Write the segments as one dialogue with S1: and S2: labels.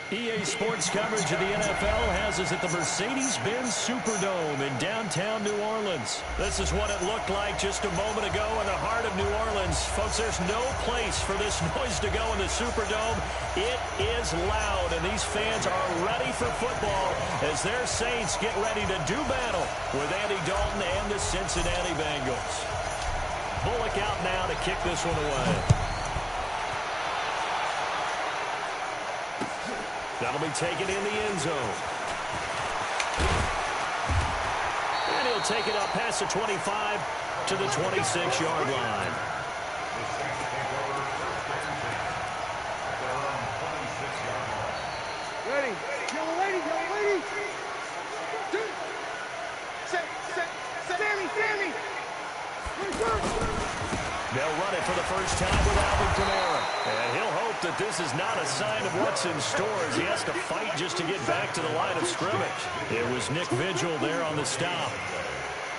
S1: EA Sports coverage of the NFL has us at the Mercedes-Benz Superdome in downtown New Orleans. This is what it looked like just a moment ago in the heart of New Orleans. Folks, there's no place for this noise to go in the Superdome. It is loud, and these fans are ready for football as their Saints get ready to do battle with Andy Dalton and the Cincinnati Bengals. Bullock out now to kick this one away. That'll be taken in the end zone. And he'll take it up past the 25 to the 26-yard line.
S2: Ready. Yellow lady. Sammy.
S1: They'll run it for the first time with Alvin Kamara. And he'll hope that this is not a sign of what's in store as he has to fight just to get back to the line of scrimmage. It was Nick Vigil there on the stop.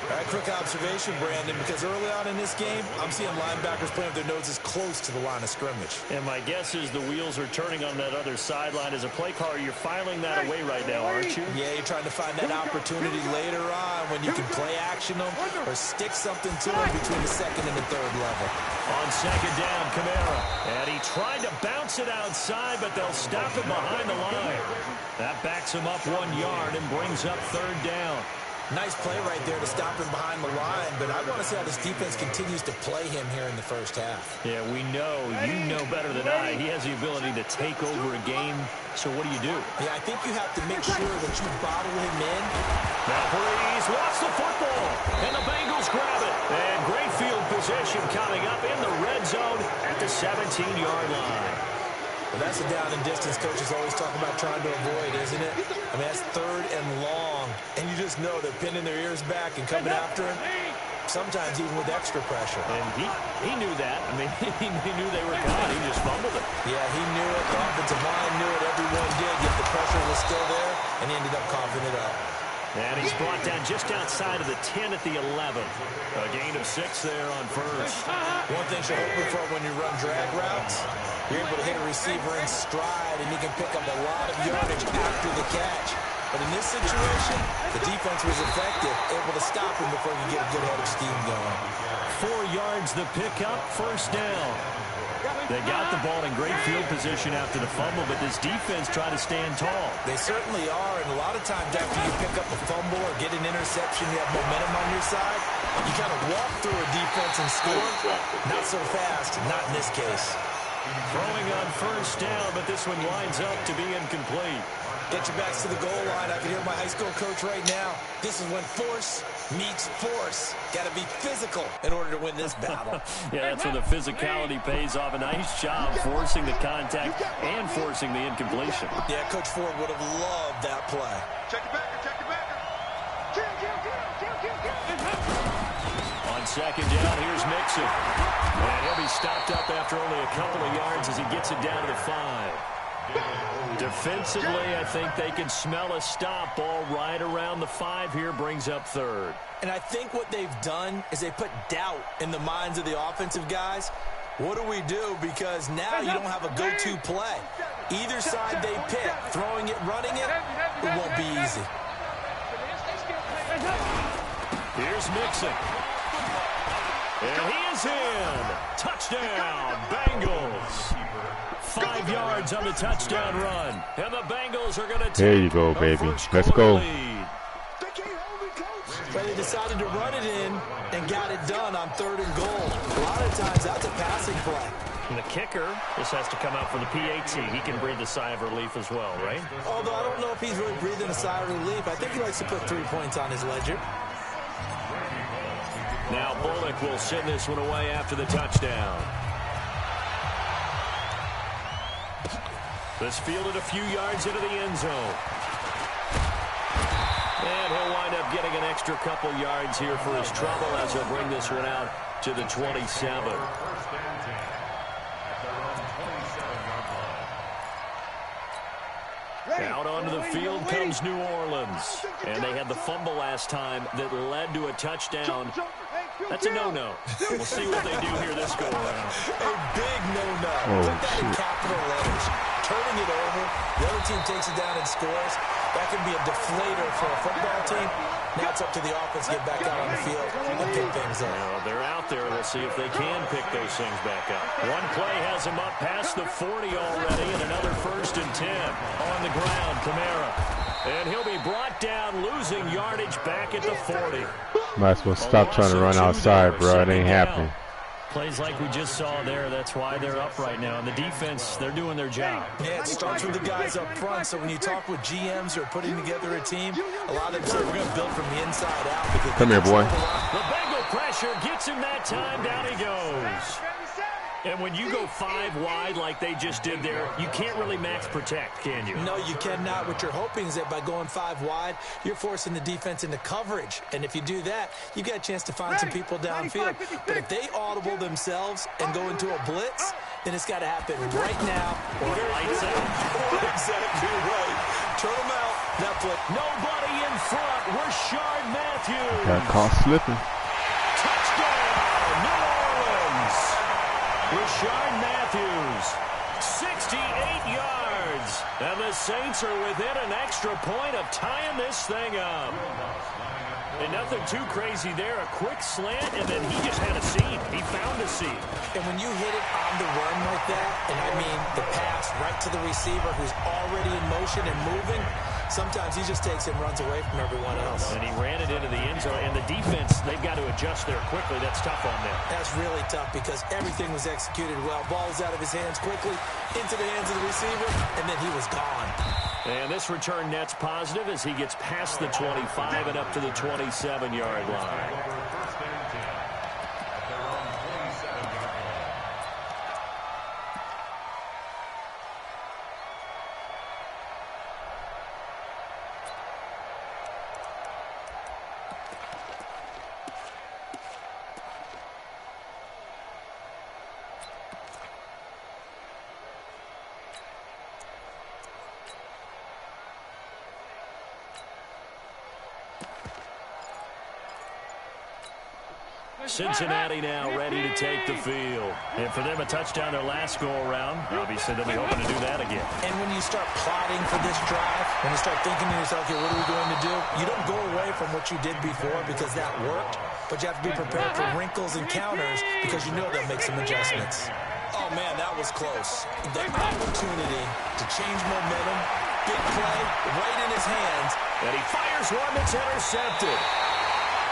S3: All right, quick observation, Brandon, because early on in this game, I'm seeing linebackers playing with their noses close to the line of scrimmage.
S1: And my guess is the wheels are turning on that other sideline. As a play caller, you're filing that away right now, aren't you?
S3: Yeah, you're trying to find that opportunity later on when you can play action them or stick something to them between the second and the third level.
S1: On second down, Kamara. And he tried to bounce it outside, but they'll stop it behind the line. That backs him up 1 yard and brings up third down.
S3: Nice play right there to stop him behind the line, but I want to see how this defense continues to play him here in the first half.
S1: Yeah, we know. You know better than I. He has the ability to take over a game. So what do you do?
S3: Yeah, I think you have to make sure that you bottle him in.
S1: Now Breeze wants the football, and the Bengals grab it. And great field position coming up in the red zone at the 17-yard line.
S3: Well, that's a down and distance coaches always talk about trying to avoid, isn't it? I mean, that's third and long, and you just know they're pinning their ears back and coming after him, sometimes even with extra pressure.
S1: And he knew that. I mean, he knew they were coming. He just fumbled it.
S3: Yeah, he knew it. The offensive line knew it. Everyone did, yet the pressure was still there, and he ended up coughing it up.
S1: And he's brought down just outside of the 10 at the 11. A gain of 6 there on first.
S3: One thing you're hoping for when you run drag routes, you're able to hit a receiver in stride, and you can pick up a lot of yardage after the catch. But in this situation, the defense was effective, able to stop him before you get a good head of steam going.
S1: 4 yards the pickup, first down. They got the ball in great field position after the fumble, but this defense trying to stand tall.
S3: They certainly are, and a lot of times after you pick up a fumble or get an interception, you have momentum on your side. You kind of walk through a defense and score. Not so fast, not in this case.
S1: Throwing on first down, but this one lines up to be incomplete.
S3: Get your backs to the goal line. I can hear my high school coach right now. This is when force meets force. Got to be physical in order to win this battle.
S1: Yeah, that's when the physicality pays off. A nice job forcing the contact and forcing the incompletion.
S3: Yeah, Coach Ford would have loved that play.
S2: Check the backer.
S1: On second down, here's Mixon. And he'll be stopped up after only a couple of yards as he gets it down to the 5. Defensively, I think they can smell a stop. Ball right around the 5 here, brings up third.
S3: And I think what they've done is they put doubt in the minds of the offensive guys. What do we do? Because now you don't have a go-to play. Either side they pick, throwing it, running it, it won't be easy.
S1: Here's Mixon. And he is in. Touchdown, Bengals. 5 yards on the touchdown run. And the Bengals are going to take
S4: There you go, baby. Let's go.
S1: lead.
S3: But they decided to run it in and got it done on 3rd and goal. A lot of times that's a passing play.
S1: And the kicker, this has to come out for the PAT. He can breathe a sigh of relief as well, right?
S3: Although I don't know if he's really breathing a sigh of relief. I think he likes to put 3 points on his ledger.
S1: Now Bullock will send this one away after the touchdown. This fielded a few yards into the end zone. And he'll wind up getting an extra couple yards here for his trouble as he'll bring this one out to the 27. Out onto the field comes New Orleans. And they had the fumble last time that led to a touchdown. That's a no-no. We'll see what they do here this go-around.
S3: A big no-no.
S4: Oh,
S3: Put that in
S4: shit.
S3: capital letters. turning it over. The other team takes it down and scores. That can be a deflator for a football team. Now it's up to the offense to get back out on the field and pick things up.
S1: Well, they're out there. We'll see if they can pick those things back up. One play has them up past the 40 already, and another 1st and 10. On the ground, Kamara. And he'll be brought down, losing yardage back at the 40.
S4: Might as well stop trying to run outside, bro. It ain't happening.
S1: Plays like we just saw there, that's why they're up right now. And the defense, they're doing their job.
S3: Yeah, it starts with the guys up front. So when you talk with GMs who are putting together a team, a lot of them say we're going to build from the inside out.
S4: Come here, boy.
S1: The Bengal pressure gets him that time. Down he goes. And when you go 5 wide like they just did there, you can't really max protect, can you?
S3: No, you cannot. What you're hoping is that by going 5 wide, you're forcing the defense into coverage. And if you do that, you got a chance to find some people downfield. But if they audible themselves and go into a blitz, then it's got to happen right now.
S1: Or lights out.
S3: Exactly right. Turn them out. That play.
S1: Nobody in front. Rashard Matthews.
S4: Got caught slipping.
S1: Touchdown, New Orleans. Rashard Matthews, 68 yards. And the Saints are within an extra point of tying this thing up. And nothing too crazy there. A quick slant, and then he just had a seam. He found a seam.
S3: And when you hit it on the run like that, and I mean the pass right to the receiver who's already in motion and moving, sometimes he just takes it and runs away from everyone else.
S1: And he ran it into the end zone. And the defense, they've got to adjust there quickly. That's tough on them.
S3: That's really tough because everything was executed well. Ball was out of his hands quickly, into the hands of the receiver, and then he was gone.
S1: And this return net's positive as he gets past the 25 and up to the 27-yard line. Cincinnati now ready to take the field. And for them, a touchdown their last go-around. Obviously, they'll be hoping to do that again.
S3: And when you start plotting for this drive, when you start thinking to yourself, okay, what are we going to do? You don't go away from what you did before because that worked, but you have to be prepared for wrinkles and counters because you know they'll make some adjustments. Oh, man, that was close. The opportunity to change momentum, big play, right in his hands.
S1: And he fires one that's intercepted.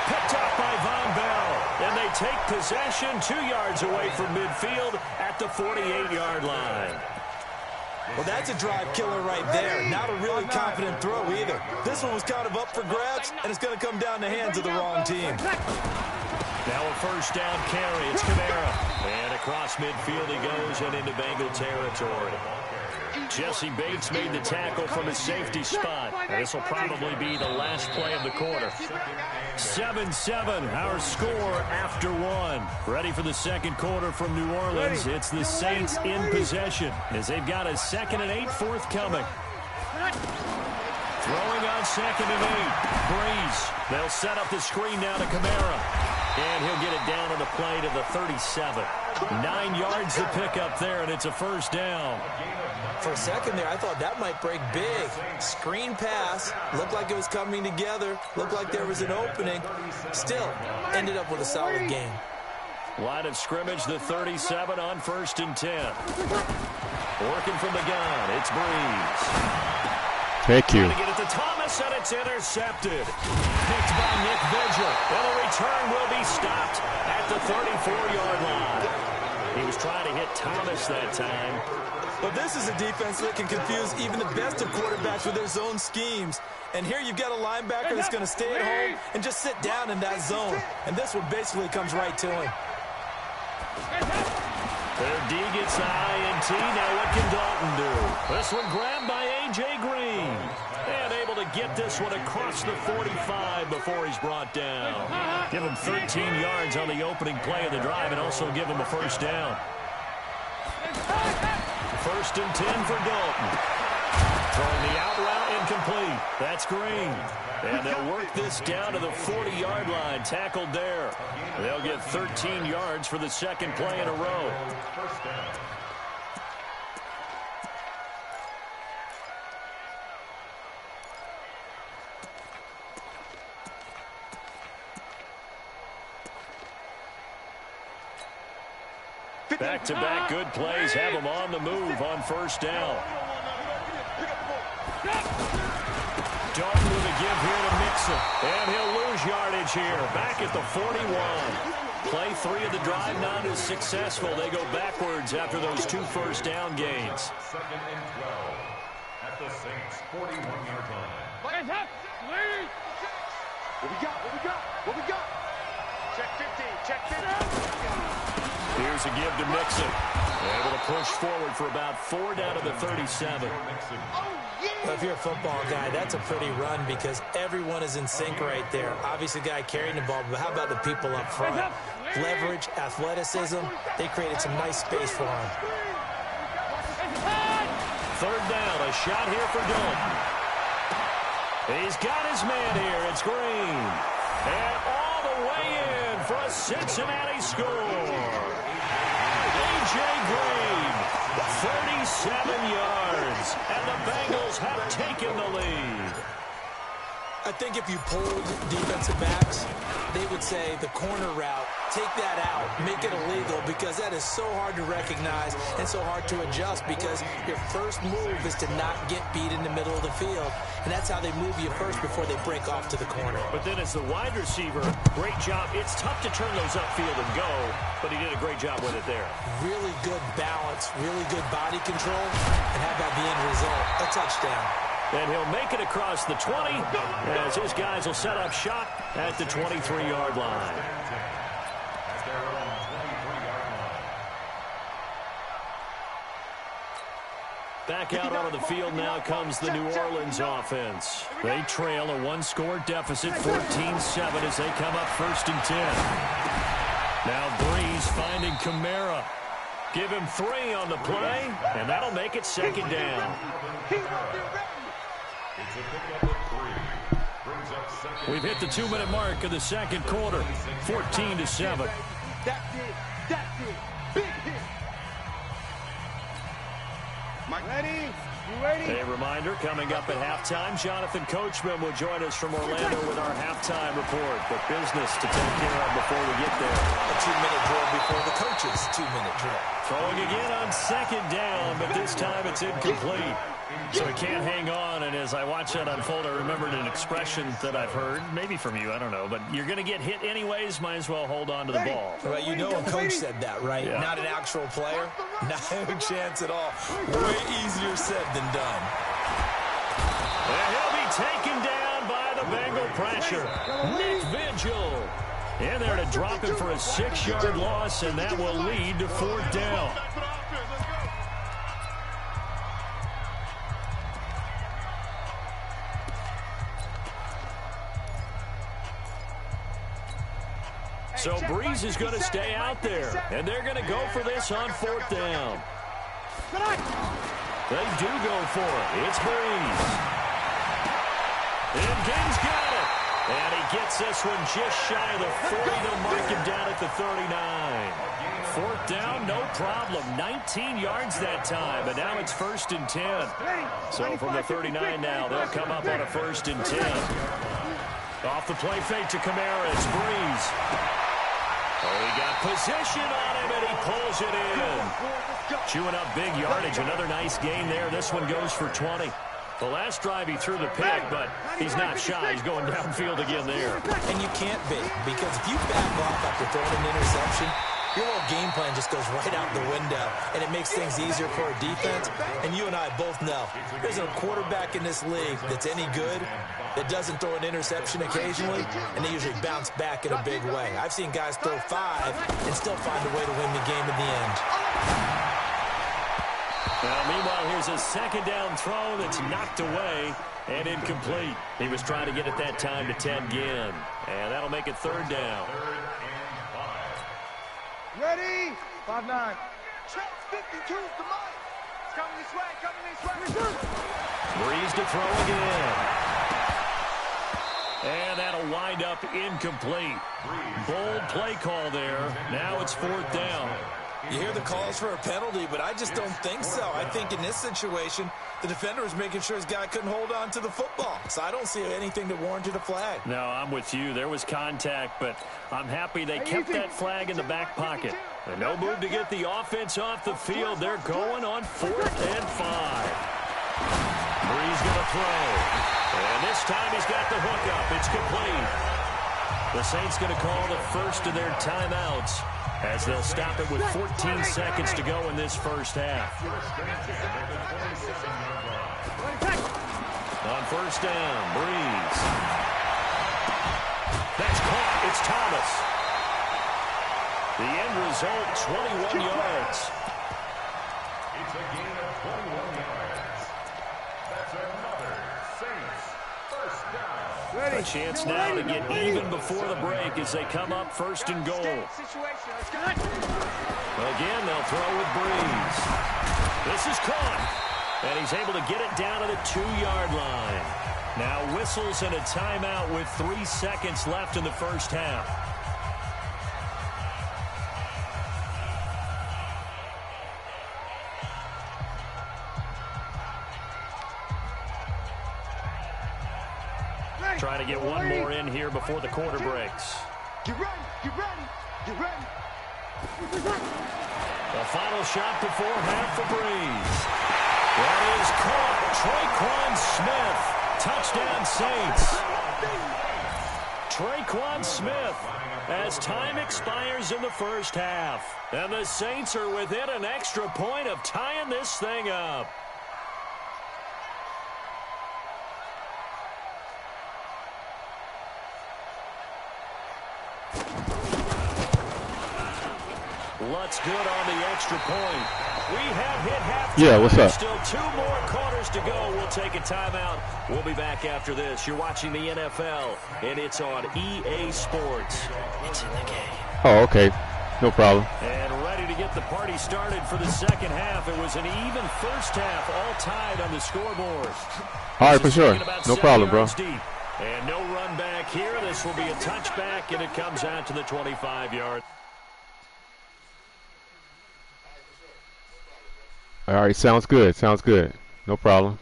S1: Picked up by Von Bell. And they take possession 2 yards away from midfield at the 48-yard line.
S3: Well, that's a drive killer right there. Not a really confident throw either. This one was kind of up for grabs, and it's going to come down the hands of the wrong team.
S1: Now a first down carry. It's Kamara. And across midfield he goes and into Bengal territory. Jesse Bates made the tackle from his safety spot. And this will probably be the last play of the quarter. 7-7, our score after one. Ready for the second quarter from New Orleans. It's the Saints in possession as they've got a 2nd and 8 forthcoming. Throwing on 2nd and 8. Breeze. They'll set up the screen now to Kamara. And he'll get it down on the play to the 37. 9 yards to pick up there, and it's a first down.
S3: For a second there, I thought that might break big. Screen pass. Looked like it was coming together. Looked like there was an opening. Still, ended up with a solid game.
S1: Line of scrimmage, the 37 on 1st and 10. Working from the gun, it's Breeze.
S4: Thank you.
S1: Trying to get it to Thomas, and it's intercepted. Picked by Nick Vigil. And the return will be stopped at the 34-yard line. He was trying to hit Thomas that time.
S3: But this is a defense that can confuse even the best of quarterbacks with their zone schemes. And here you've got a linebacker that's going to stay at home and just sit down in that zone. And this one basically comes right to him.
S1: Their D gets the INT. Now what can Dalton do? This one grabbed by A.J. Green. And able to get this one across the 45 before he's brought down. Give him 13 yards on the opening play of the drive and also give him a first down. 1st and 10 for Dalton. Throwing the out route incomplete. That's Green. And they'll work this down to the 40-yard line. Tackled there. They'll get 13 yards for the second play in a row. Back-to-back good plays have him on the move on first down. Dalton with a give here to Mixon. And he'll lose yardage here. Back at the 41. Play 3 of the drive not as successful. They go backwards after those 2 first down gains.
S5: 2nd and 12 at the Saints' 41-yard line.
S2: What we got? Check 50, check 50.
S1: Here's a give to Mixon. Able to push forward for about 4 down to the 37.
S3: Well, if you're a football guy, that's a pretty run because everyone is in sync right there. Obviously, the guy carrying the ball, but how about the people up front? Leverage, athleticism, they created some nice space for him.
S1: 3rd down, a shot here for Dalton. He's got his man here. It's Green. And all the way in for a Cincinnati score. A.J. Green, 37 yards. And the Bengals have taken the lead.
S3: I think if you polled defensive backs, they would say the corner route, take that out, make it illegal because that is so hard to recognize and so hard to adjust because your first move is to not get beat in the middle of the field. And that's how they move you first before they break off to the corner.
S1: But then as the wide receiver, great job. It's tough to turn those upfield and go, but he did a great job with it there.
S3: Really good balance, really good body control, and how about the end result? A touchdown.
S1: And he'll make it across the 20 as his guys will set up shop at the 23-yard line. Back out onto the field now comes the New Orleans offense. They trail a 1-score deficit, 14-7 as they come up 1st and 10. Now Breeze finding Kamara. Give him 3 on the play, and that'll make it 2nd down. We've hit the 2-minute mark of the 2nd quarter, 14-7.
S2: That's it. Big hit. Mike, ready? You ready?
S1: A reminder, coming up at halftime, Jonathan Coachman will join us from Orlando with our halftime report. But business to take care of before we get there.
S3: A 2-minute drill before the coach's 2-minute drill.
S1: Throwing again on 2nd down, but this time it's incomplete. So he can't hang on, and as I watch that unfold, I remembered an expression that I've heard, maybe from you, I don't know, but you're going to get hit anyways, might as well hold on to the ball.
S3: Well, you know a coach said that, right?
S1: Yeah.
S3: Not an actual player. No chance at all. Way easier said than done.
S1: And he'll be taken down by the Bengal pressure. Nick Vigil in there to drop him for a 6-yard loss, and that will lead to 4th down. So Breeze is going to stay out there, and they're going to go for this on 4th down. They do go for it. It's Breeze. And Gaines got it. And he gets this one just shy of the 40. They'll mark him down at the 39. 4th down, no problem. 19 yards that time, but now it's 1st and 10. So from the 39 now, they'll come up on a 1st and 10. Off the play fake to Kamara, it's Breeze. Oh, he got position on him, and he pulls it in. Chewing up big yardage. Another nice gain there. This one goes for 20. The last drive he threw the pick, but he's not shy. He's going downfield again there.
S3: And you can't be, because if you back off after throwing an interception, your whole game plan just goes right out the window, and it makes things easier for a defense. And you and I both know there's a quarterback in this league that's any good that doesn't throw an interception occasionally, and they usually bounce back in a big way. I've seen guys throw 5 and still find a way to win the game in the end.
S1: Now, meanwhile, here's a 2nd down throw that's knocked away and incomplete. He was trying to get it that time to Ted Ginn, and that'll make it 3rd down.
S2: Ready? 5-9. Check 52's the mic. It's coming this way,
S1: Breeze to throw again. And that'll wind up incomplete. Bold play call there. Now it's 4th down.
S3: You hear the calls for a penalty, but I just don't think so. I think in this situation, the defender was making sure his guy couldn't hold on to the football. So I don't see anything that warranted a flag.
S1: No, I'm with you. There was contact, but I'm happy they kept that flag in the back pocket. And no move to get the offense off the field. They're going on 4th and 5. Brees going to throw. And this time he's got the hook up. It's complete. The Saints going to call the first of their timeouts as they'll stop it with 14 seconds to go in this first half. On 1st down, Brees. That's caught. It's Thomas. The end result, 21 yards.
S5: It's a gain of 21 yards. That's another Saints first down.
S1: A chance now to get even before the break as they come up 1st and goal. Again, they'll throw with Brees. This is caught. And he's able to get it down to the 2-yard line. Now whistles and a timeout with 3 seconds left in the first half. Trying to get one more in here before the quarter breaks.
S2: Get ready, get ready, get ready.
S1: The final shot before half for Brees. That is caught. Traquan Smith. Touchdown, Saints. Traquan Smith as time expires in the first half. And the Saints are within an extra point of tying this thing up. Lutz good on the extra point. We have hit halftime.
S4: Yeah, what's up?
S1: Still 2 more quarters to go. We'll take a timeout. We'll be back after this. You're watching the NFL, and it's on EA Sports. It's in the game.
S4: Oh, okay. No problem.
S1: And ready to get the party started for the second half. It was an even first half, all tied on the scoreboard.
S4: All right, for sure. No problem, bro.
S1: Deep. And no run back here. This will be a touchback, and it comes out to the 25-yard.
S4: All right, sounds good. Sounds good. No problem.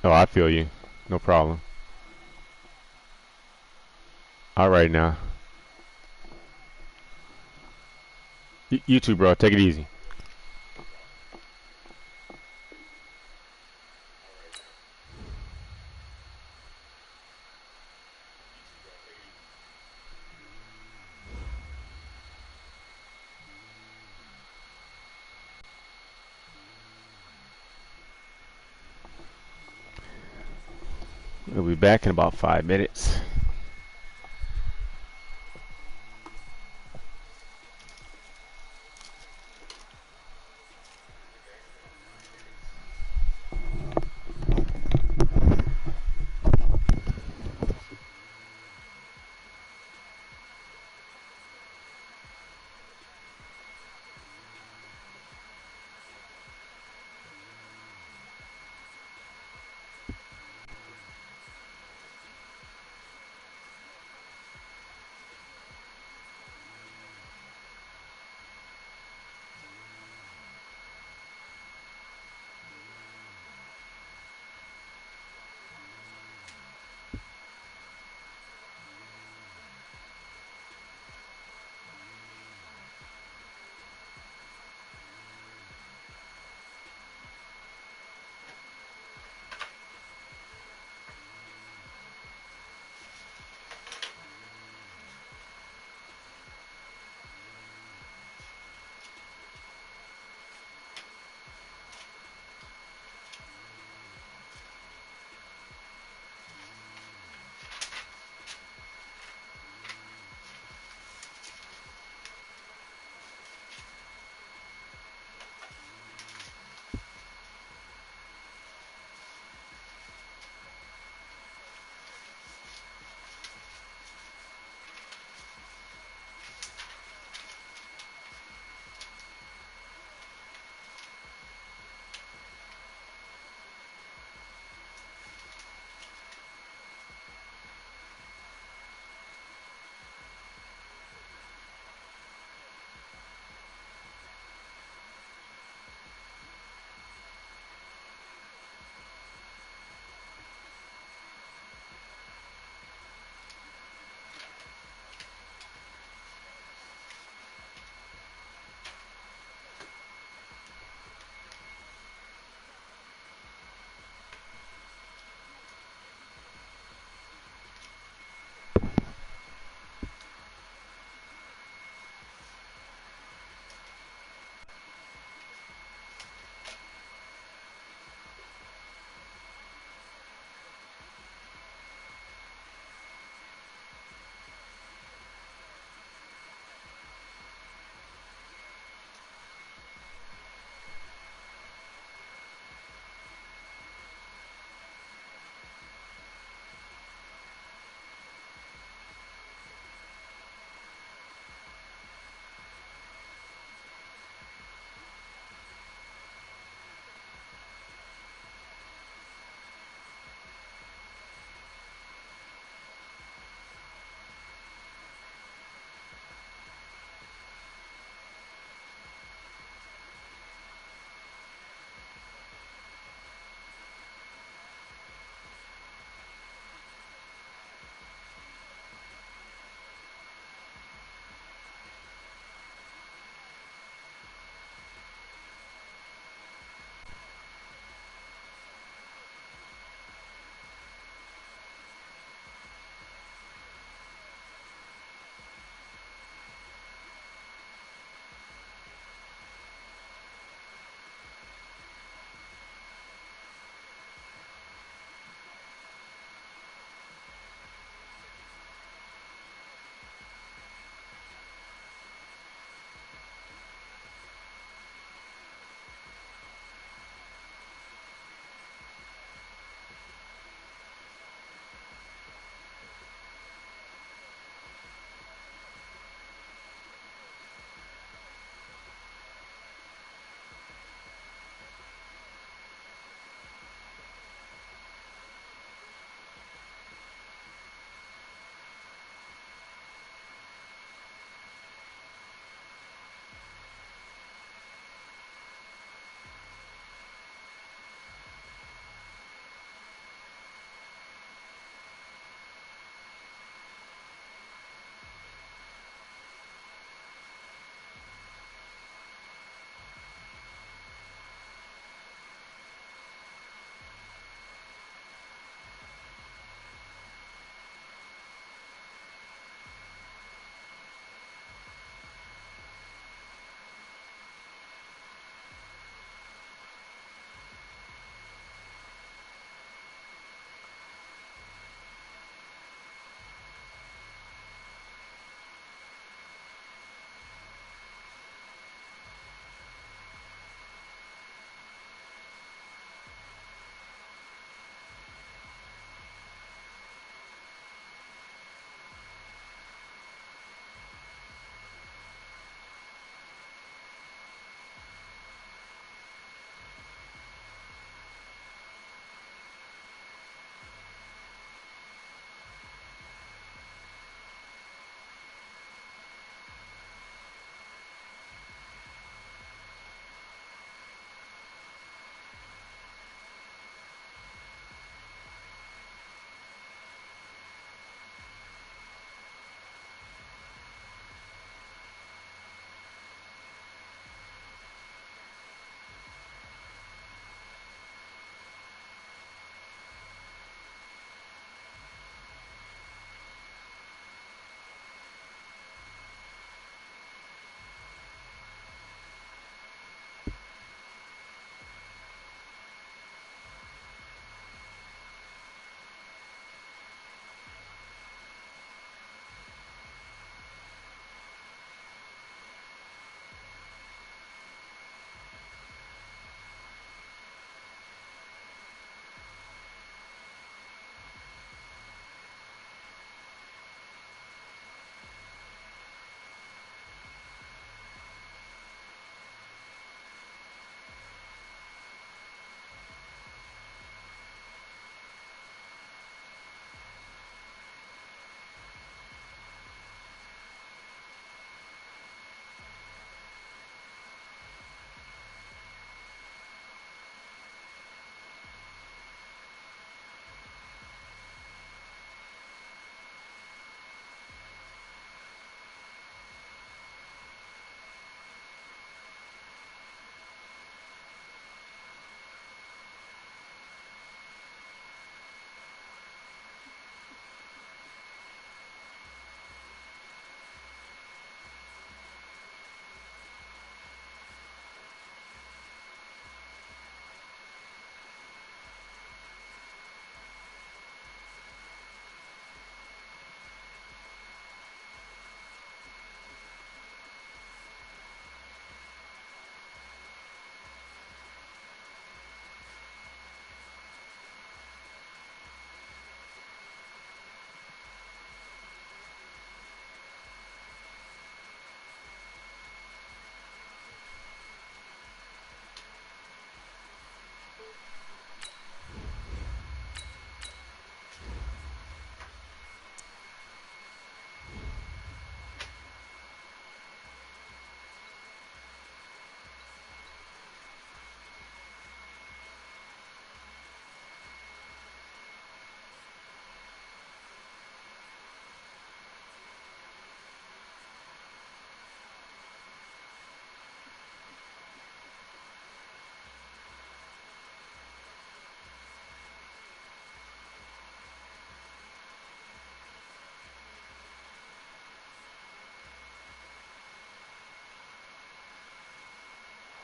S4: Oh, I feel you. No problem. All right, now. You too, bro. Take it easy. We'll be back in about 5 minutes.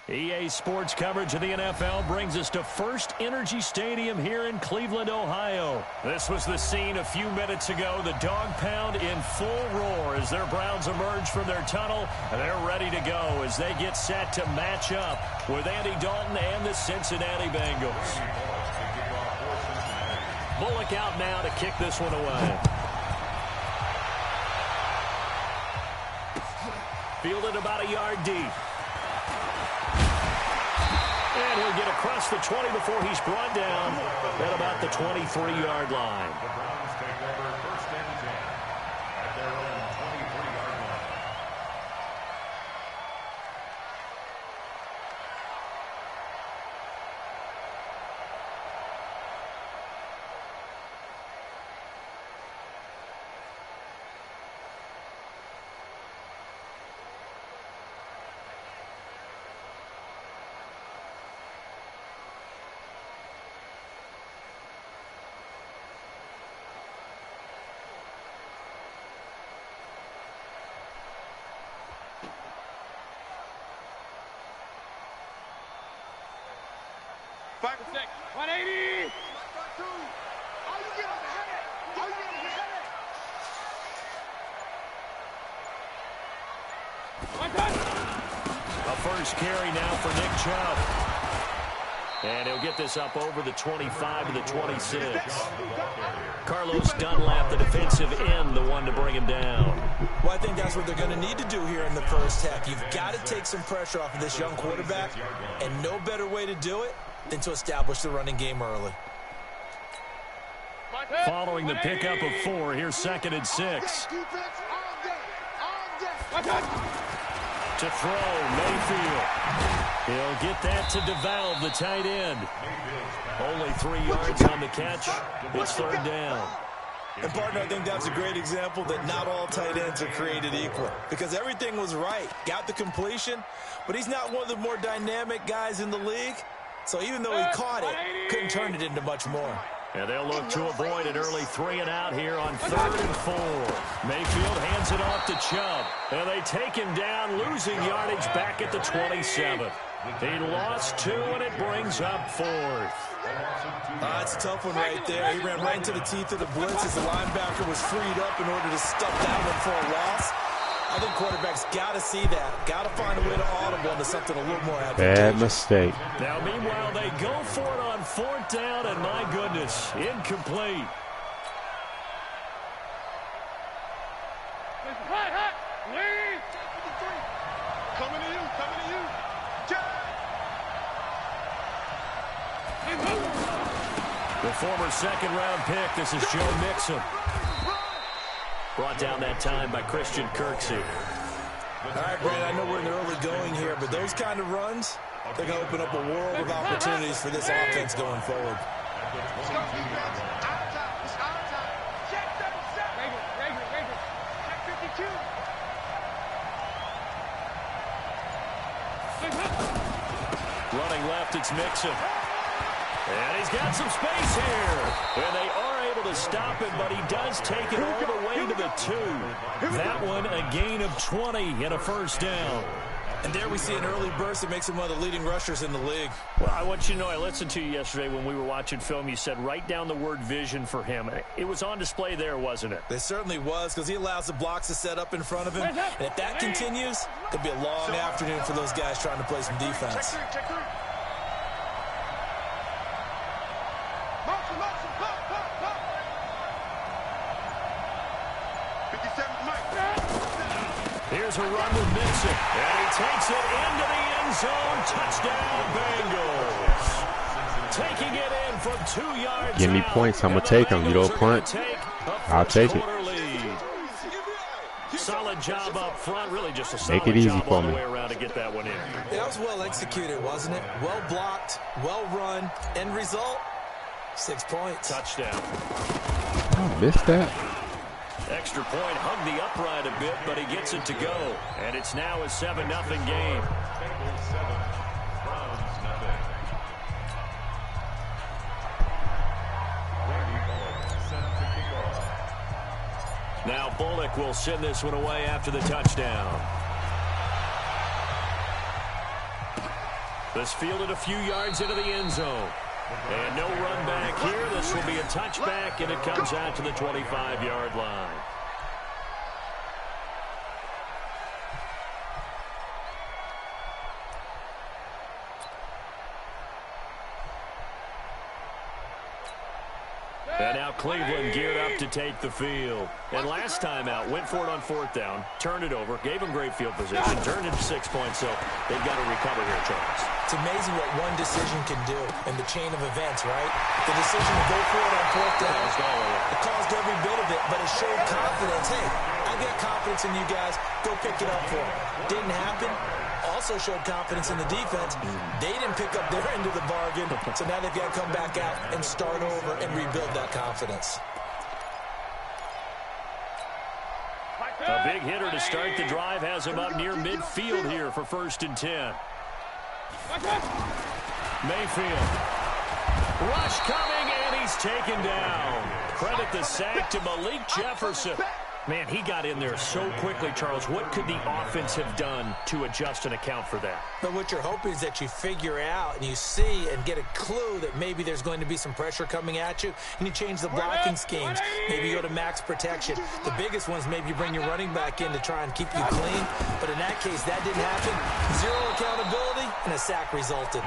S1: EA Sports coverage of the NFL brings us to First Energy Stadium here in Cleveland, Ohio. This was the scene a few minutes ago. The dog pound in full roar as their Browns emerge from their tunnel. And they're ready to go as they get set to match up with Andy Dalton and the Cincinnati Bengals. Bullock out now to kick this one away. Fielded about a yard deep. And he'll get across the 20 before he's brought down at about the 23-yard line.
S5: The Browns take over first and 10 at their own 23-yard line.
S2: Back to 180.
S1: A first carry now for Nick Chubb. And he'll get this up over the 25 to the 26. Carlos Dunlap, the defensive end, the one to bring him down.
S3: Well, I think that's what they're going to need to do here in the first half. You've got to take some pressure off of this young quarterback, and no better way to do it than to establish the running game early.
S1: Following the pickup of 4, here's 2nd and 6. To throw, Mayfield. He'll get that to DeValve, the tight end. Only 3 yards on the catch. It's 3rd down.
S3: And, partner, I think that's a great example that not all tight ends are created equal. Because everything was right. Got the completion, but he's not one of the more dynamic guys in the league. So even though he caught it, couldn't turn it into much more.
S1: And they'll look to avoid an early 3 and out here on 3rd and 4. Mayfield hands it off to Chubb. And they take him down, losing yardage back at the 27. He lost 2, and it brings up 4th.
S3: That's a tough one right there. He ran right into the teeth of the blitz as the linebacker was freed up in order to stuff that one for a loss. I think quarterbacks got to see that. Got to find a way to audible into something a little more advantageous.
S4: Bad mistake.
S1: Now, meanwhile, they go for it on 4th down, and my goodness, incomplete.
S2: Coming to you, coming to you.
S1: The former 2nd-round pick, this is Joe Mixon. Brought down that time by Christian Kirksey.
S3: All right, Brandon, I know we're in the early going here, but those kind of runs, they're going to open up a world of opportunities for this offense going forward.
S1: Running left, it's Mixon. And he's got some space here. And they are able to stop him, but he does take it all the way to the 2. That one, a gain of 20 and a 1st down.
S3: And there we see an early burst that makes him one of the leading rushers in the league.
S1: Well, I want you to know, I listened to you yesterday when we were watching film. You said write down the word vision for him. It was on display there, wasn't it?
S3: It certainly was, because he allows the blocks to set up in front of him. And if that continues, it'll be a long afternoon for those guys trying to play some defense.
S2: Check 3.
S1: Here's a run with Mixon, and he takes it into the end zone. Touchdown, Bengals. Taking it in from 2 yards.
S4: Give me points. I'm going to take them. You don't punt, I'll take it.
S1: Solid job up front. Really just a solid
S4: Make it easy
S1: job
S4: for
S1: all the
S4: me.
S1: way around to get that one in.
S3: That was well executed, wasn't it? Well blocked, well run. End result, 6 points.
S1: Touchdown.
S4: I missed that.
S1: Extra point, hung the upright a bit, but he gets it to go. And it's now a 7-0 game.
S5: Bengals 7, Browns 0. Randy Bullock set to kick off.
S1: Now Bullock will send this one away after the touchdown. This fielded a few yards into the end zone. And no run back here. This will be a touchback, and it comes out to the 25-yard line. And now Cleveland geared up to take the field. And last time out, went for it on 4th down, turned it over, gave them great field position, turned it 6 points, so they've got to recover here, Charles.
S3: It's amazing what one decision can do in the chain of events, right? The decision to go for it on 4th down, it caused every bit of it, but it showed confidence. Hey, I got confidence in you guys. Go pick it up for them. Didn't happen. Also showed confidence in the defense. They didn't pick up their end of the bargain, so now they've got to come back out and start over and rebuild that confidence.
S1: A big hitter to start the drive has him up near midfield here for 1st and 10. Mayfield. Rush coming, and he's taken down. Credit the sack to Malik Jefferson. Man, he got in there so quickly, Charles. What could the offense have done to adjust and account for that?
S3: But what you're hoping is that you figure out and you see and get a clue that maybe there's going to be some pressure coming at you, and you change the blocking schemes. Maybe you go to max protection. The biggest ones, maybe you bring your running back in to try and keep you clean. But in that case, that didn't happen. Zero accountability, and a sack resulted.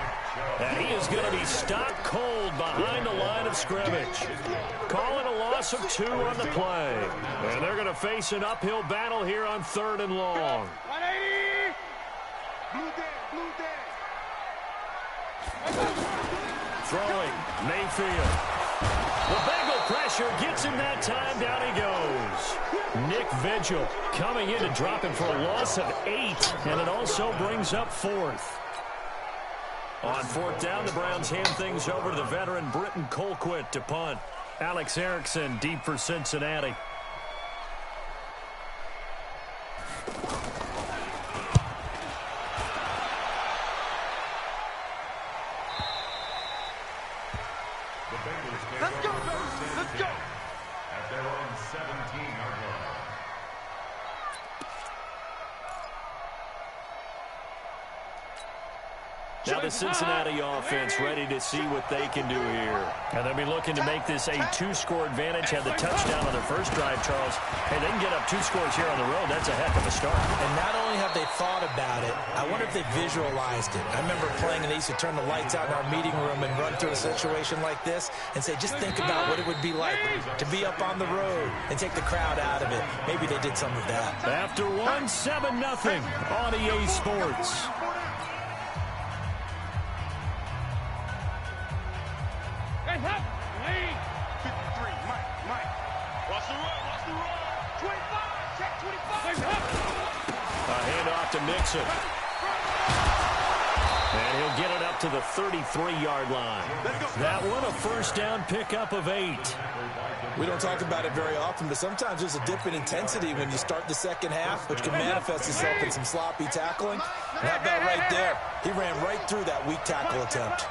S1: And he is going to be stopped cold behind the line of scrimmage. Calling a loss of 2 on the play. And they're going to face an uphill battle here on 3rd and long.
S2: 180. Blue day.
S1: Throwing, Mayfield. The Bengal pressure gets him that time. Down he goes. Nick Vigil coming in to drop him for a loss of 8. And it also brings up 4th. On 4th down, the Browns hand things over to the veteran Britton Colquitt to punt. Alex Erickson deep for Cincinnati.
S2: Let's go, let's go.
S5: At their own 17-yard line.
S1: Now the Cincinnati offense ready to see what they can do here. And they'll be looking to make this a 2-score advantage. Had the touchdown on their first drive, Charles. Hey, they can get up 2 scores here on the road. That's a heck of a start.
S3: And not only have they thought about it, I wonder if they visualized it. I remember playing, and they used to turn the lights out in our meeting room and run through a situation like this and say, just think about what it would be like to be up on the road and take the crowd out of it. Maybe they did some of that.
S1: After 1, 7-0 on EA Sports.
S2: Hey, help! 53, Mike. Watch the run. 25, check 25.
S1: A handoff to Mixon. And he'll get it up to the 33-yard line. That one, a 1st down pickup of 8.
S3: We don't talk about it very often, but sometimes there's a dip in intensity when you start the second half, which can manifest itself in some sloppy tackling. And how about right there? He ran right through that weak tackle attempt.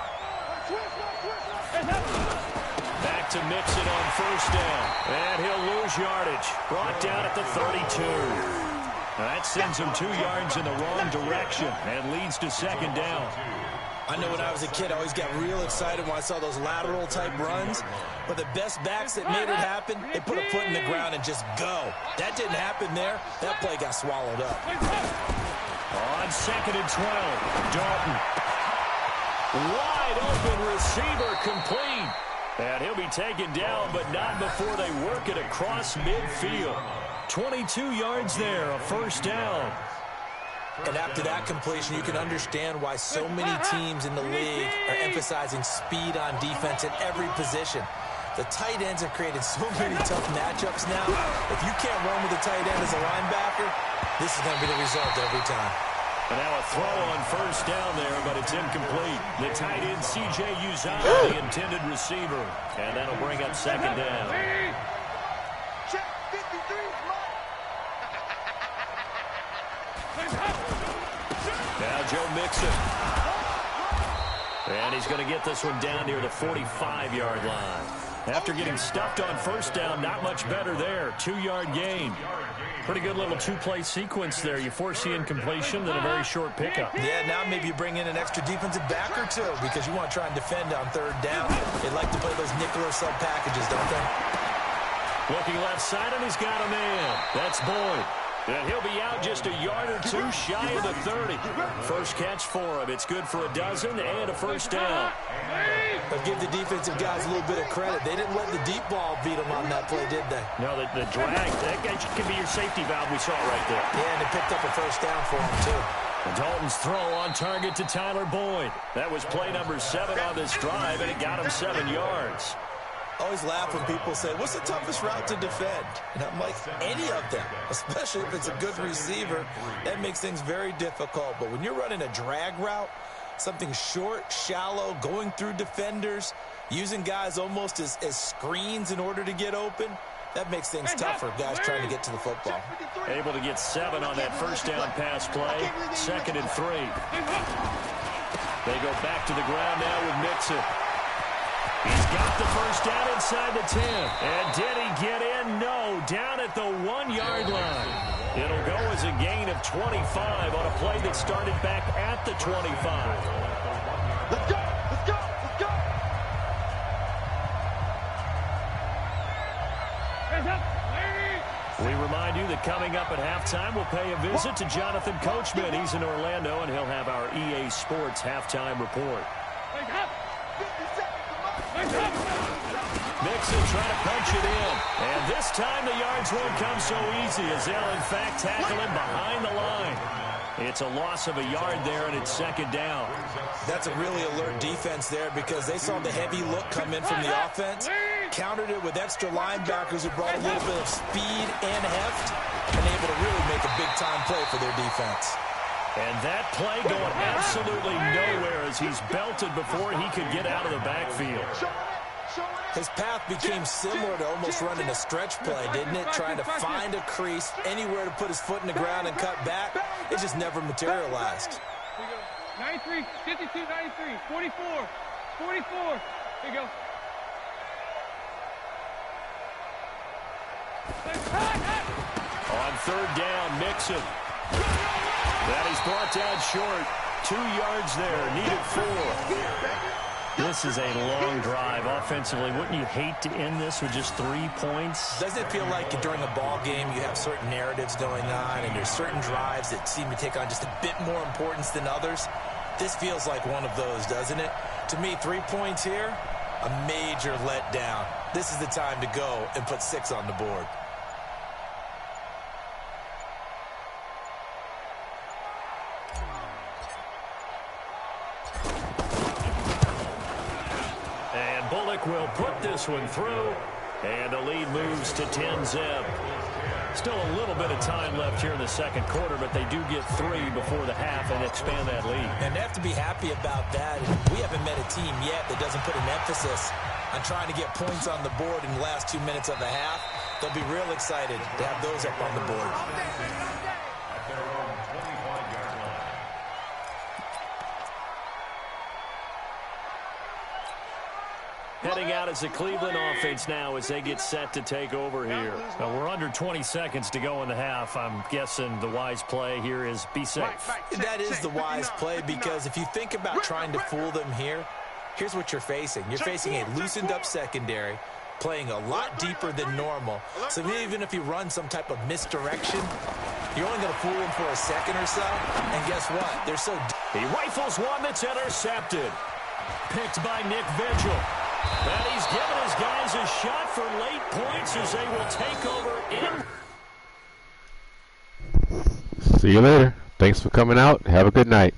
S1: Back to Mixon on 1st down. And he'll lose yardage. Brought down at the 32. That sends him 2 yards in the wrong direction and leads to 2nd down.
S3: I know when I was a kid, I always got real excited when I saw those lateral-type runs. But the best backs that made it happen, they put a foot in the ground and just go. That didn't happen there. That play got swallowed up.
S1: On 2nd and 12, Dalton. Wide open receiver complete. And he'll be taken down, but not before they work it across midfield. 22 yards there, a 1st down.
S3: And after that completion, you can understand why so many teams in the league are emphasizing speed on defense at every position. The tight ends have created so many tough matchups now. If you can't run with a tight end as a linebacker, this is going to be the result every time.
S1: And now a throw on 1st down there, but it's incomplete. The tight end, C.J. Uzomah, the intended receiver. And that'll bring up 2nd down.
S2: Check 53,
S1: Now Joe Mixon. And he's going to get this one down near the 45-yard line. After getting stuffed on first down, not much better there. 2-yard gain. Pretty good little two-play sequence there. You force the incompletion, then a very short pickup.
S3: Yeah, now maybe you bring in an extra defensive back or two because you want to try and defend on third down. They like to play those nickel or sub packages, don't they?
S1: Looking left side, and he's got a man. That's Boyd. And he'll be out just a yard or two shy of the 30. First catch for him. It's good for a dozen and a first down.
S3: But give the defensive guys a little bit of credit. They didn't let the deep ball beat them on that play, did they?
S1: No, the drag, that can be your safety valve we saw right there.
S3: Yeah, and they picked up a first down for him, too.
S1: And Dalton's throw on target to Tyler Boyd. That was play number 7 on this drive, and it got him 7 yards.
S3: I always laugh when people say, what's the toughest route to defend? And I'm like, any of them, especially if it's a good receiver. That makes things very difficult. But when you're running a drag route, something short, shallow, going through defenders, using guys almost as screens in order to get open, that makes things tougher, guys trying to get to the football.
S1: Able to get 7 on that first down pass play. 2nd and 3. They go back to the ground now with Mixon. He's got the first down inside the 10. And did he get in? No. Down at the 1-yard line. It'll go as a gain of 25 on a play that started back at the 25.
S2: Let's go! Let's go! Let's go! Hands up!
S1: We remind you that coming up at halftime, we'll pay a visit to Jonathan Coachman. He's in Orlando, and he'll have our EA Sports halftime report. Mixon trying to punch it in. And this time the yards won't come so easy as they'll, in fact, tackle him behind the line. It's a loss of a yard there, and it's 2nd down.
S3: That's a really alert defense there because they saw the heavy look come in from the offense, countered it with extra linebackers who brought a little bit of speed and heft, and able to really make a big-time play for their defense.
S1: And that play going absolutely nowhere as he's belted before he could get out of the backfield.
S3: His path became similar to almost running a stretch play, didn't it? Trying to find a crease, anywhere to put his foot in the ground and cut back. It just never materialized.
S2: 93, 52, 93, 44, 44. Here you go.
S1: On 3rd down, Mixon. That he's brought down short. 2 yards there, needed 4. This is a long drive offensively. Wouldn't you hate to end this with just 3 points?
S3: Doesn't it feel like during a ball game you have certain narratives going on and there's certain drives that seem to take on just a bit more importance than others? This feels like one of those, doesn't it? To me, 3 points here, a major letdown. This is the time to go and put 6 on the board.
S1: Will put this one through, and the lead moves to 10-zip. Still a little bit of time left here in the 2nd quarter, but they do get 3 before the half and expand that lead.
S3: And they have to be happy about that. We haven't met a team yet that doesn't put an emphasis on trying to get points on the board in the last 2 minutes of the half. They'll be real excited to have those up on the board.
S1: Heading out as the Cleveland offense now as they get set to take over here. Now we're under 20 seconds to go in the half. I'm guessing the wise play here is be safe.
S3: That is the wise play because if you think about trying to fool them here, here's what you're facing. You're facing a loosened up secondary, playing a lot deeper than normal. So even if you run some type of misdirection, you're only going to fool them for a second or so. And guess what? They're so
S1: he rifles one that's intercepted. Picked by Nick Vigil. And he's given his guys a shot for late points as they will take over in.
S4: See you later. Thanks for coming out. Have a good night.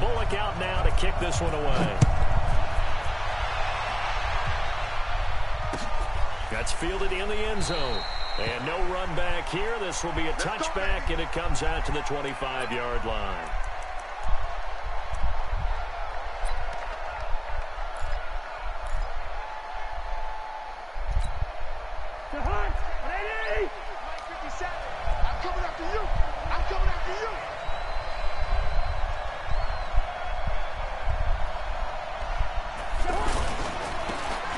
S1: Bullock out now to kick this one away. That's fielded in the end zone. And no run back here. This will be a touchback, and it comes out to the 25-yard line.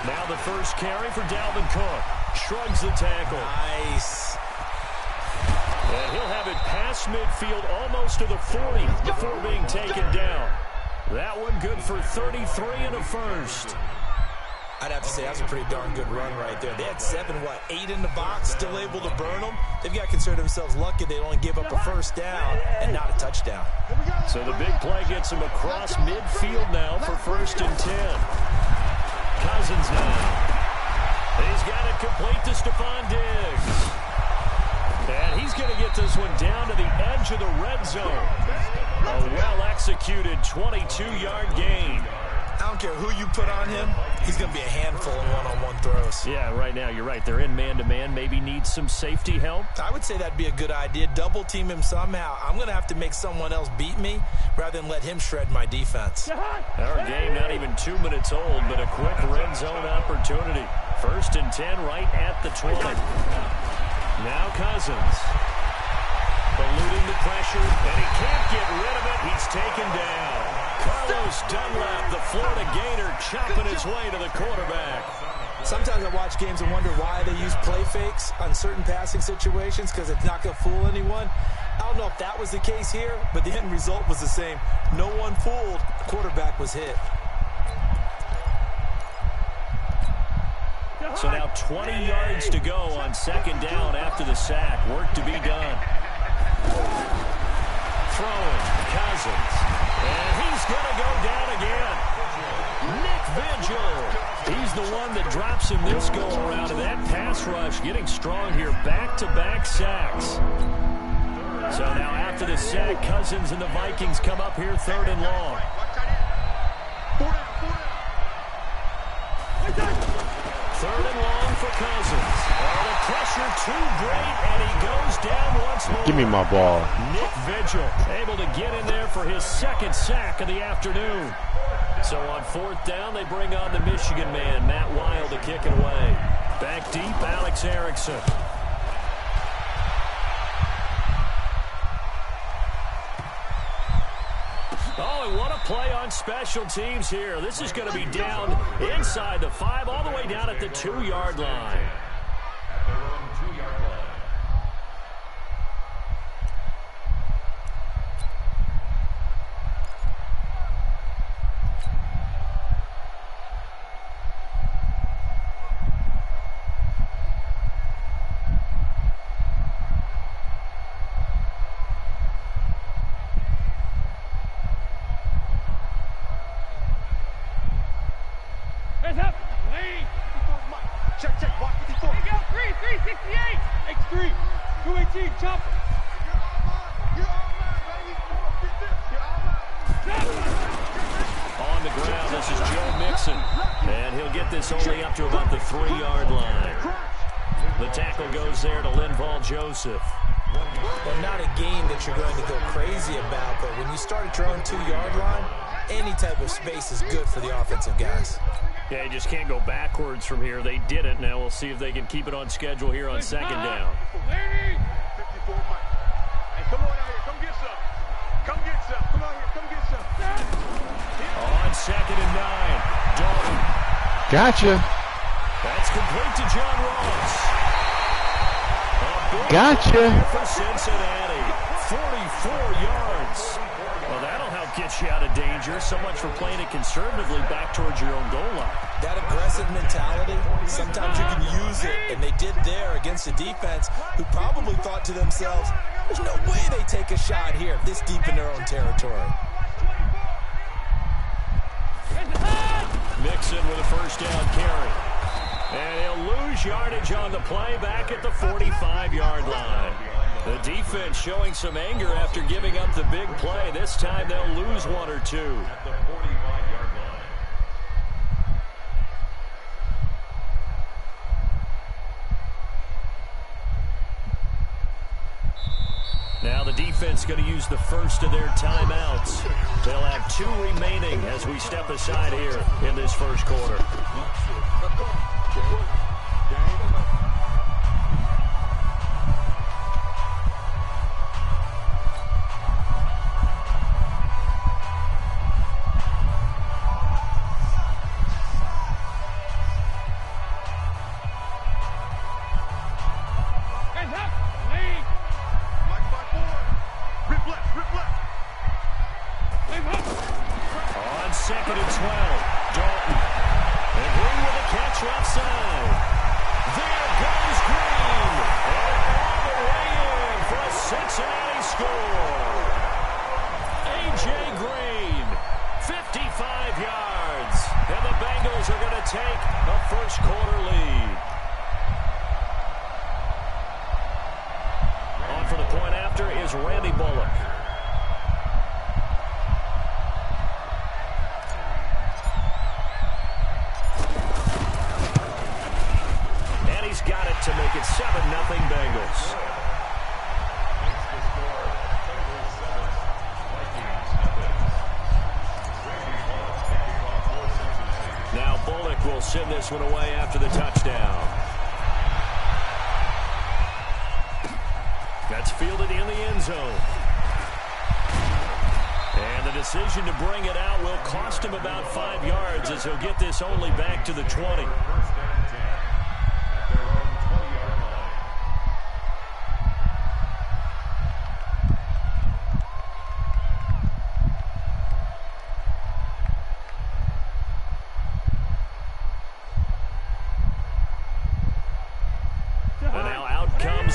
S1: Now the first carry for Dalvin Cook. Shrugs the tackle.
S3: Nice.
S1: And he'll have it past midfield almost to the 40 before being taken down. That one good for 33 and a first.
S3: I'd have to say that's a pretty darn good run right there. They had 8 in the box, still able to burn them. They've got to consider themselves lucky they only give up a first down and not a touchdown.
S1: So the big play gets him across midfield now for 1st and 10. Cousins now. He's got it complete to Stephon Diggs. And he's going to get this one down to the edge of the red zone. A well-executed 22-yard gain.
S3: I don't care who you put on him, he's going to be a handful in one-on-one throws.
S1: Yeah, right now, you're right. They're in man-to-man. Maybe needs some safety help.
S3: I would say that'd be a good idea. Double-team him somehow. I'm going to have to make someone else beat me rather than let him shred my defense.
S1: Our game not even 2 minutes old, but a quick red zone opportunity. 1st and 10 right at the 20. Now Cousins. Eluding the pressure, and he can't get rid of it. He's taken down. Carlos Dunlap, the Florida Gator, chopping his way to the quarterback.
S3: Sometimes I watch games and wonder why they use play fakes on certain passing situations because it's not going to fool anyone. I don't know if that was the case here, but the end result was the same. No one fooled. The quarterback was hit.
S1: So now 20 yards to go on 2nd down after the sack. Work to be done. Throwing, Cousins. And he's going to go down again. Nick Vigil. He's the one that drops him this go-around. And that pass rush getting strong here. Back-to-back sacks. So now after the sack, Cousins and the Vikings come up here 3rd and long. 3rd and long for Cousins. Oh, the pressure too great, and he goes down once more.
S4: Give me my ball.
S1: Nick Vigil able to get in there for his 2nd sack of the afternoon. So on 4th down, they bring on the Michigan man, Matt Wild, to kick it away. Back deep, Alex Erickson. Oh, and what a play on special teams here. This is going to be down inside the 5, all the way down at the 2-yard line.
S5: At their own 2-yard line.
S2: Check, block 54. Here you go, 368. X3, 218, chop. You're all mine, baby. Get this. You're all mine.
S1: On the ground, this is Joe Mixon. And he'll get this only up to about the 3-yard line. The tackle goes there to Linval Joseph.
S3: Well, not a game that you're going to go crazy about, but when you start at your own 2-yard line, any type of space is good for the offensive guys.
S1: Yeah, you just can't go backwards from here. They did it. Now we'll see if they can keep it on schedule here on 2nd down.
S2: 54 Mike. Hey, come on out here. Come get some. Come get some. Come out here. Come get some.
S1: On 2nd and 9. Dalton.
S4: Gotcha.
S1: That's complete to John Ross.
S4: Gotcha.
S1: For Cincinnati. 44 yards. Well, that'll help get you out of danger. So much for playing it conservatively back towards your own goal line.
S3: That aggressive mentality, sometimes you can use it, and they did there against a defense who probably thought to themselves, there's no way they take a shot here this deep in their own territory.
S1: Mixon with a 1st down carry. And he'll lose yardage on the play back at the 45-yard line. The defense showing some anger after giving up the big play. This time they'll lose one or two.
S5: At the 45-yard line.
S1: Now the defense going to use the first of their timeouts. They'll have 2 remaining as we step aside here in this first quarter. Send this one away after the touchdown. That's fielded in the end zone. And the decision to bring it out will cost him about 5 yards as he'll get this only back to the 20.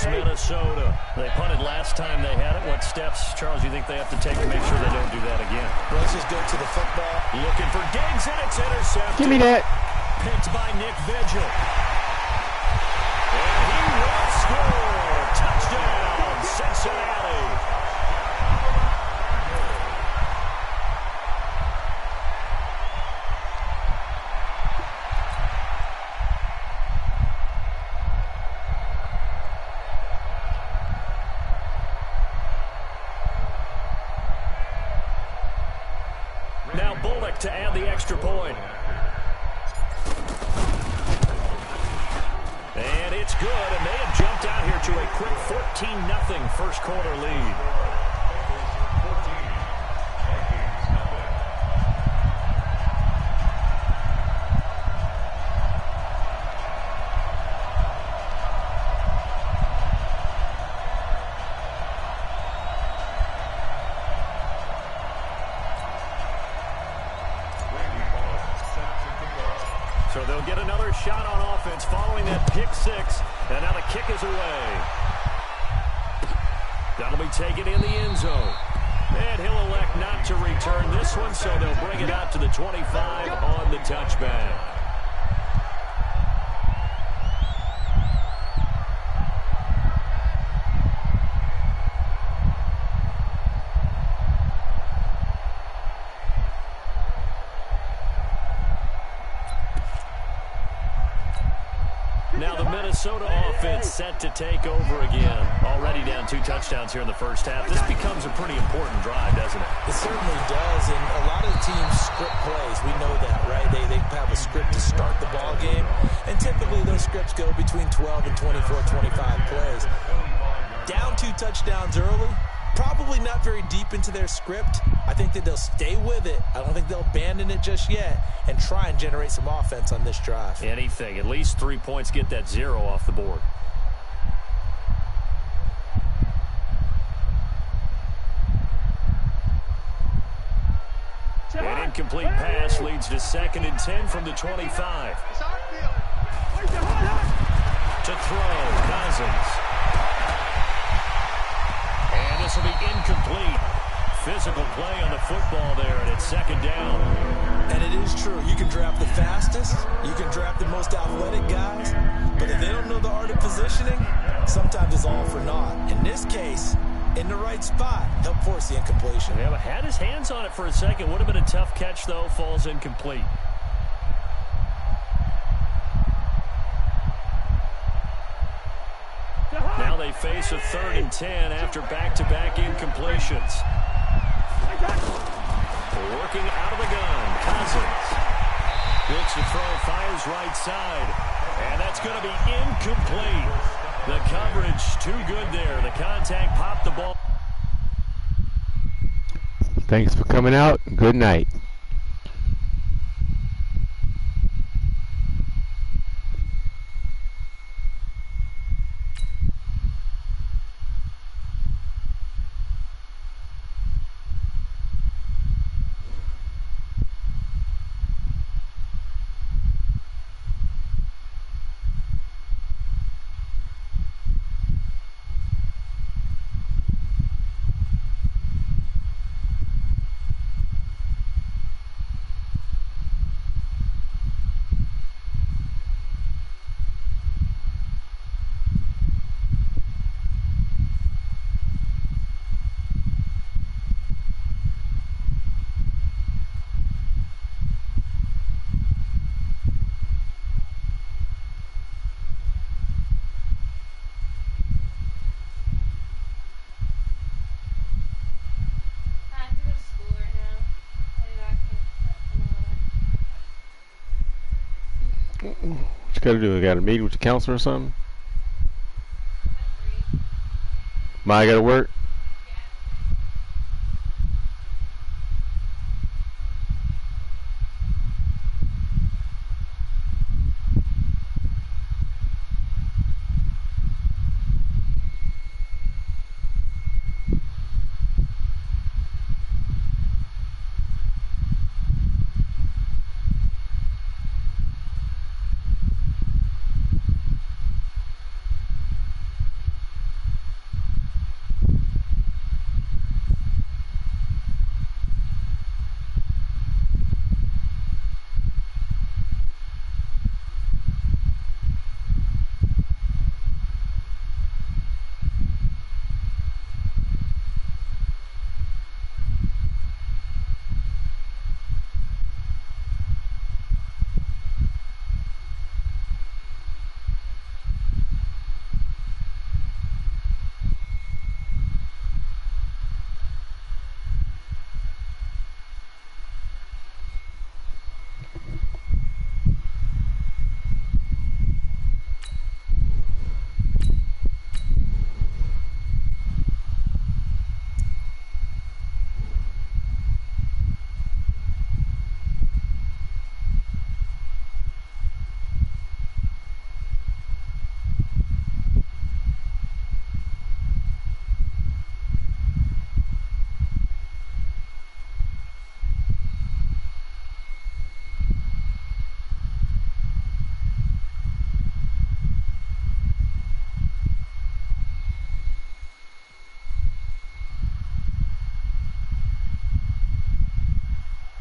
S1: Minnesota. They punted last time they had it. What steps, Charles, you think they have to take to make sure they don't do that again?
S3: Well, let's just go to the football.
S1: Looking for Diggs, and it's intercepted.
S4: Give me that.
S1: Picked by Nick Vigil. And he will score. Touchdown, Cincinnati. To add the extra point. And it's good, and they have jumped out here to a quick 14-0 first quarter lead. So they'll get another shot on offense following that pick six. And now the kick is away. That'll be taken in the end zone. And he'll elect not to return this one, so they'll bring it out to the 25 on the touchback. Now the Minnesota offense set to take over again. Already down 2 touchdowns here in the first half. This becomes a pretty important drive, doesn't it?
S3: It certainly does, and a lot of the teams script plays. We know that, right? They have a script to start the ball game, and typically those scripts go between 12 and 24, 25 plays. Down 2 touchdowns early, probably not very deep into their script. I think that they'll stay with it. I don't think they'll abandon it just yet and try and generate some offense on this drive.
S1: Anything. At least 3 points, get that 0 off the board. An incomplete pass leads to 2nd and 10 from the 25. To throw, Cousins. And this will be incomplete. Physical play on the football there, and it's 2nd down.
S3: And it is true. You can draft the fastest. You can draft the most athletic guys. But if they don't know the art of positioning, sometimes it's all for naught. In this case, in the right spot, helped force the incompletion.
S1: Yeah, but had his hands on it for a second. Would have been a tough catch, though. Falls incomplete. Now they face a 3rd and 10 after back-to-back incompletions. Working out of the gun, Cousins. Looks to throw, fires right side. And that's going to be incomplete. The coverage too good there. The contact popped the ball.
S4: Thanks for coming out. Good night. What you gotta do? You got a meeting with the counselor or something? I gotta work?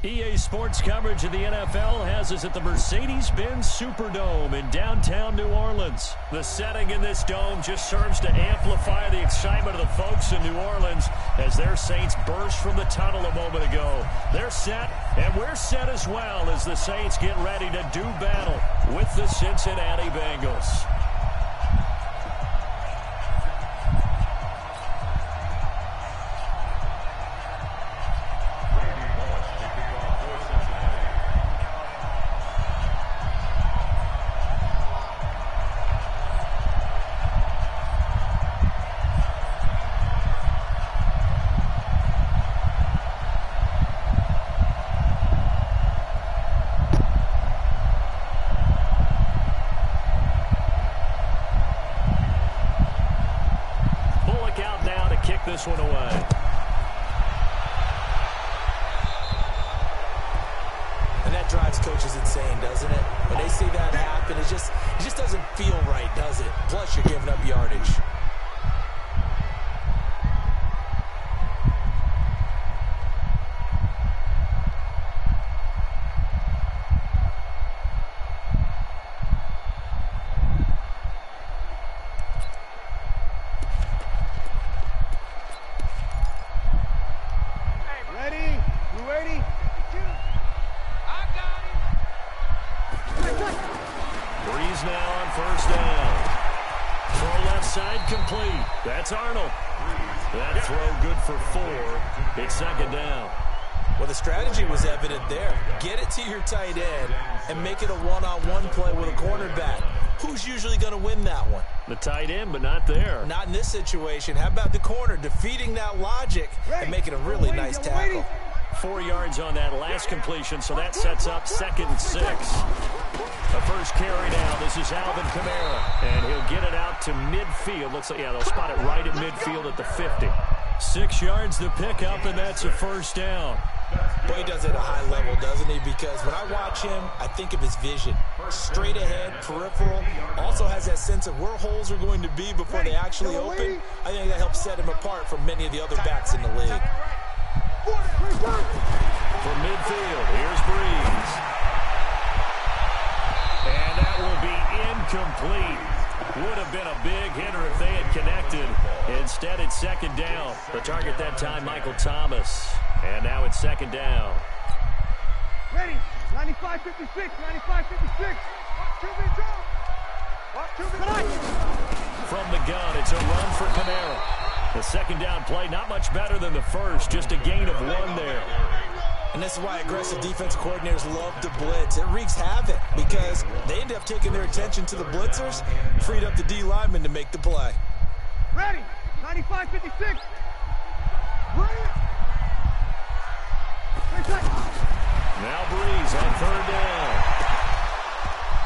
S1: EA Sports coverage of the NFL has us at the Mercedes-Benz Superdome in downtown New Orleans. The setting in this dome just serves to amplify the excitement of the folks in New Orleans as their Saints burst from the tunnel a moment ago. They're set, and we're set as well as the Saints get ready to do battle with the Cincinnati Bengals. This one away.
S3: And that drives coaches insane, doesn't it? When they see that happen, it just doesn't feel right, does it? Plus, you're giving up yardage.
S1: Inside complete. That's Arnold. That throw good for 4. It's second down.
S3: Well, the strategy was evident there. Get it to your tight end and make it a one-on-one play with a cornerback. Who's usually going to win that one?
S1: The tight end, but not there.
S3: Not in this situation. How about the corner defeating that logic and making a really nice tackle?
S1: 4 yards on that last completion, so that sets up 2nd and 6. The first carry now. This is Alvin Kamara, and he'll get it out to midfield. Looks like, yeah, they'll spot it right at midfield at the 50. 6 yards the pickup, and that's a first down.
S3: Boy, he does it at a high level, doesn't he? Because when I watch him, I think of his vision. Straight ahead, peripheral. Also has that sense of where holes are going to be before they actually open. I think that helps set him apart from many of the other backs in the league.
S1: From midfield, here's Breeze. And that will be incomplete. Would have been a big hitter if they had connected. Instead, it's second down. The target that time, Michael Thomas. And now it's second down.
S2: Ready. 95-56. 95-56.
S1: From the gun, it's a run for Kamara. The second down play, not much better than the first. Just a gain of 1 there.
S3: And this is why aggressive defense coordinators love to blitz. It wreaks havoc because they end up taking their attention to the blitzers, freed up the D lineman to make the play.
S2: Ready. 95-56.
S1: Now Breeze on 3rd down.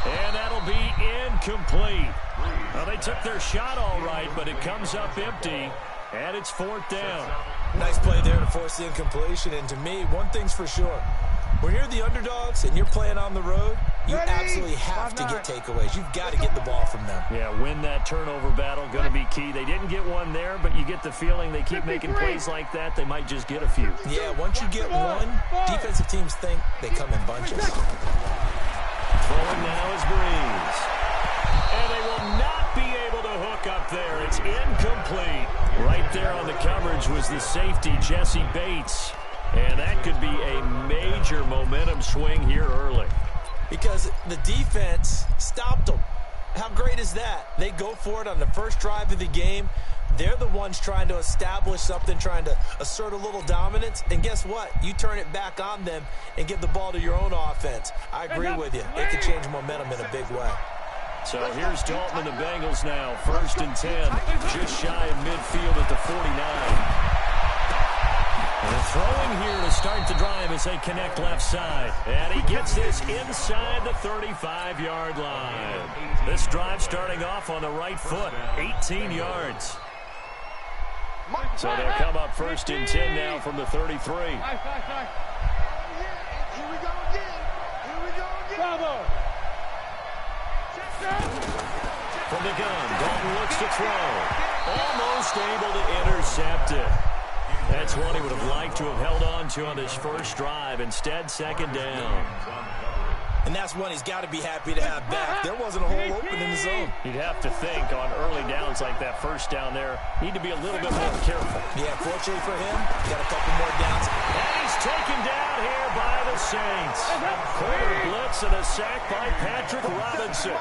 S1: And that'll be incomplete. Well, they took their shot all right, but it comes up empty. And it's 4th down.
S3: Nice play there to force the incompletion. And to me, one thing's for sure. When you're the underdogs and you're playing on the road, you absolutely have to get takeaways. You've got to get the ball from them.
S1: Yeah, win that turnover battle, going to be key. They didn't get one there, but you get the feeling they keep making plays like that, they might just get a few.
S3: Yeah, once you get one, defensive teams think they come in bunches.
S1: Throwing now is Breeze. And they will not be able to hook up there. It's incomplete. Right there on the coverage was the safety, Jesse Bates. And that could be a major momentum swing here early.
S3: Because the defense stopped them. How great is that? They go for it on the first drive of the game. They're the ones trying to establish something, trying to assert a little dominance. And guess what? You turn it back on them and give the ball to your own offense. I agree with you. It could change momentum in a big way.
S1: So here's Dalton and the Bengals now. 1st and 10. Just shy of midfield at the 49. And throwing here to start the drive as they connect left side. And he gets this inside the 35-yard line. This drive starting off on the right foot. 18 yards. So they'll come up 1st and 10 now from the 33.
S2: Here we go again. Bravo.
S1: From the gun, Dalton looks to throw. Almost able to intercept it. That's one he would have liked to have held on to on his first drive. Instead, second down.
S3: And that's one he's got to be happy to have back. There wasn't a hole open in the zone.
S1: You'd have to think on early downs like that first down there, need to be a little bit more careful.
S3: Yeah, fortunately for him, got a couple more downs.
S1: And he's taken down here by the Saints. Corner blitz and a sack by Patrick Robinson.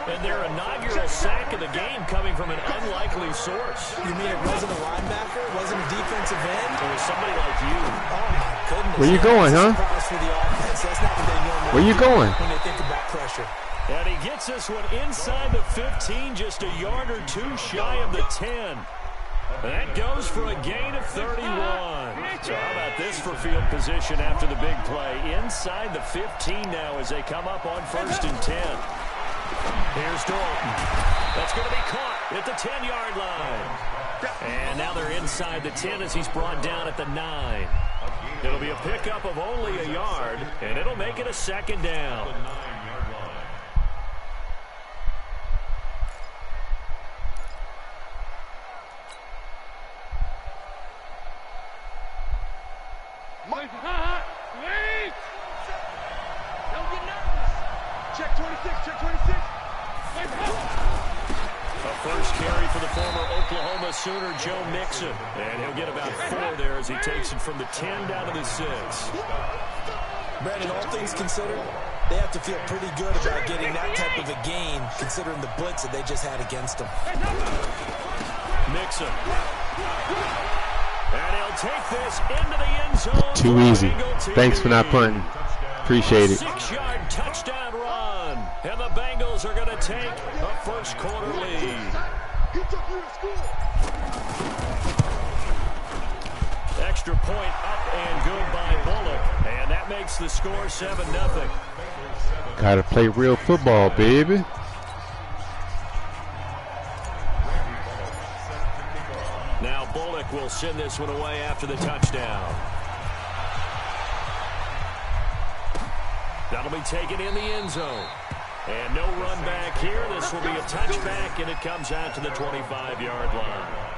S1: And their inaugural sack of the game coming from an unlikely source.
S3: You mean it wasn't a linebacker? It wasn't a defensive end?
S1: It was somebody like you.
S3: Oh, my goodness.
S4: Where you going, huh?
S3: For the offense. That's not what they normally
S4: Where you going?
S3: when they think about pressure.
S1: And he gets this one inside the 15, just a yard or two shy of the 10. That goes for a gain of 31. So how about this for field position after the big play? Inside the 15 now as they come up on 1st and 10. Here's Dalton. That's going to be caught at the 10-yard line. And now they're inside the 10 as he's brought down at the 9. It'll be a pickup of only a yard, and it'll make it a second down.
S2: Check 26, check 26.
S1: A first carry for the former Oklahoma Sooner, Joe Mixon. And he'll get about 4 there as he takes it from the 10 down to the 6.
S3: Brandon, all things considered, they have to feel pretty good about getting that type of a gain, considering the blitz that they just had against them.
S1: Mixon. And he'll take this into the end zone.
S4: Too easy. Thanks for not punting. Appreciate it.
S1: 6-yard touchdown run. And the Bengals are going to take a first quarter lead. Extra point up and good by Bullock. And that makes the score 7-0.
S4: Gotta play real football, baby.
S1: Now Bullock will send this one away after the touchdown. That'll be taken in the end zone. And no run back here. This will be a touchback, and it comes out to the 25-yard line.